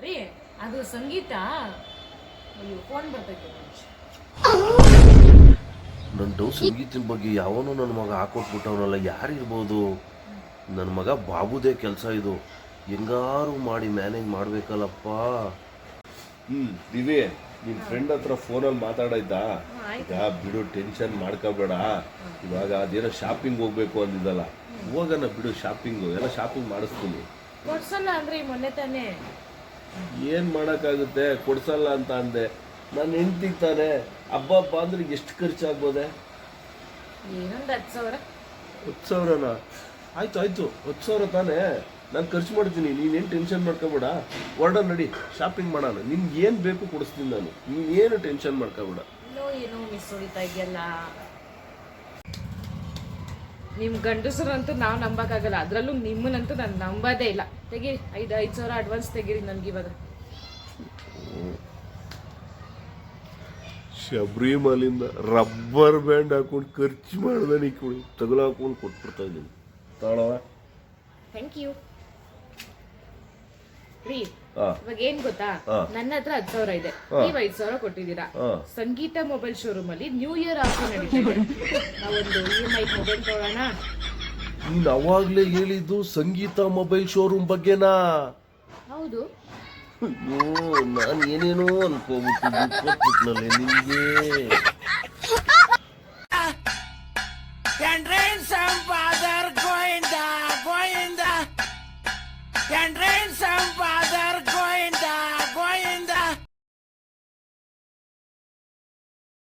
ರೀ ಅದು ಸಂಗೀತ. ಅಯ್ಯೋ ಫೋನ್ ಬರ್ತೈತೆ. ನಂದು ಸಂಗೀತದ ಬಗ್ಗೆ ಯಾವನೋ ನನ್ನ ಮಗ ಹಾಕೊಟ್ಬಿಟ್ಟವನಲ್ಲ, ಯಾರಿರ್ಬೋದು? ನನ್ನ ಮಗ ಬಾಬುದೇ ಕೆಲಸ ಇದು. ಹೆಂಗಾರು ಮಾಡಿ ಮ್ಯಾನೇಜ್ ಮಾಡ್ಬೇಕಲ್ಲಪ್ಪ. ದಿವ್ಯ, ನಿನ್ ಫ್ರೆಂಡ್ ಹತ್ರ ಫೋನಲ್ಲಿ ಮಾತಾಡಾಯ್ತಾ? ಈಗ ಬಿಡು, ಟೆನ್ಷನ್ ಮಾಡ್ಕೋಬೇಡ. ಇವಾಗ ಅದೇನೋ ಶಾಪಿಂಗ್ ಹೋಗ್ಬೇಕು ಅಂದಿದ್ದಲ್ಲ, ಹೋಗೋಣ ಬಿಡು. ಶಾಪಿಂಗು ಎಲ್ಲ ಶಾಪಿಂಗ್ ಮಾಡಿಸ್ತೀನಿ. ಕೊಡ್ಸಲ್ಲ ಅಂದ್ರೆ ಮೊನ್ನೆ ತಾನೇ. ಏನ್ ಮಾಡಕ್ಕಾಗುತ್ತೆ, ಕೊಡ್ಸಲ್ಲ ಅಂತ ಅಂದೆ. ನಾನು ಹೆಂಡ್ತಿಗೆ ತಾನೆ. ಹಬ್ಬ ಅಂದ್ರೆ ಎಷ್ಟು ಖರ್ಚಾಗ್ಬೋದೆ? ಏನೊಂದು 10,000. 10,000ನಾ? ಆಯ್ತು 10,000 ತಾನೇ, ನಾನು ಖರ್ಚು ಮಾಡ್ತೀನಿ. ನೀನೇನು ಟೆನ್ಷನ್ ಮಾಡ್ಕೋಬೇಡ. ಹೊರಡ ನಡಿ, ಶಾಪಿಂಗ್ ಮಾಡೋಣ. ನಿನ್ಗೆ ಏನು ಬೇಕು ಕೊಡಿಸ್ತೀನಿ ನಾನು, ನೀನೇನು ಟೆನ್ಷನ್ ಮಾಡ್ಕೋಬೇಡ. ಏನೋ ಮಿಸ್ ಹೊಡಿತಾ ಇದೆಯಲ್ಲ. ನಿಮ್ ಗಂಡಸರಂತೂ ನಾವು ನಂಬಕ್ಕಾಗಲ್ಲ, ಅದ್ರಲ್ಲೂ ನಿಮ್ಮನ್ನಂತೂ ನಾನು ನಂಬೋದೇ ಇಲ್ಲ. ತೆಗಿ, 5,000 ಅಡ್ವಾನ್ಸ್ ತೆಗೀರಿ ನನ್ಗೆ ಇವಾಗ. ಶಬರಿಮಲಿಂದ ರಬ್ಬರ್ ಬ್ಯಾಂಡ್ ಹಾಕೊಂಡು ಖರ್ಚು ಮಾಡ್ದೆ ತಗಲ ಹಾಕೊಂಡು ಕೊಟ್ಬಿಡ್ತಾ ಇದ್ದೀನಿ. ತಾಳವ. ಥ್ಯಾಂಕ್ ಯು ರೀ. ಇವಾಗ ಏನ್ ಗೊತ್ತಾ, ನನ್ನ ಹತ್ರ 10,000 ಇದೆ, ನೀವ್ 5,000 ಕೊಟ್ಟಿದ್ದೀರಾ. ಸಂಗೀತ ಮೊಬೈಲ್ ಶೋರೂಮ್ ಅಲ್ಲಿ ನ್ಯೂ ಇಯರ್ ಆಫರ್ ನಡೀತಿದೆ. ನಾವೊಂದು EMI ಮೊಬೈಲ್ ತಗೊಳ್ಳೋಣ. ನೀನ್ ಅವಾಗ್ಲೇ ಹೇಳಿದ್ದು ಸಂಗೀತ ಮೊಬೈಲ್ ಶೋರೂಮ್ ಬಗ್ಗೆನಾ? ಹೌದು. ಅಯ್ಯೋ, ನಾನು ಏನೇನೋ ಅನ್ಕೋಬಿಟ್ಟಿದ್ದೆ ನಿನ್ಗೆ.